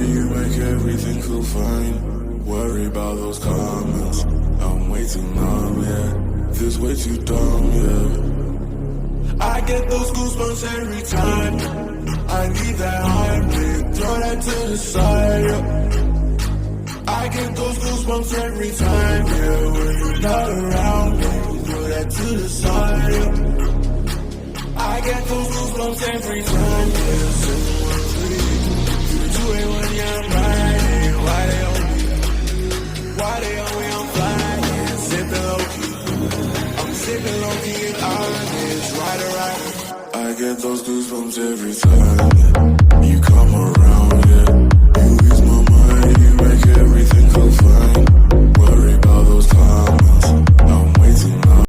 worry, you make everything feel fine. Worry about those comments. I'm way too numb, yeah. This way too dumb, yeah. I get those goosebumps every time. I need that heartbeat, throw that to the side, yeah. I get those goosebumps every time, yeah. When you're not around me, throw that to the side, yeah. I get those goosebumps every time, yeah. 713, 281, yeah, I'm riding. Why they on me? Why they on me? I'm flying, sipping low-key. I'm sipping low-key and honest, right. I get those goosebumps every time, yeah. You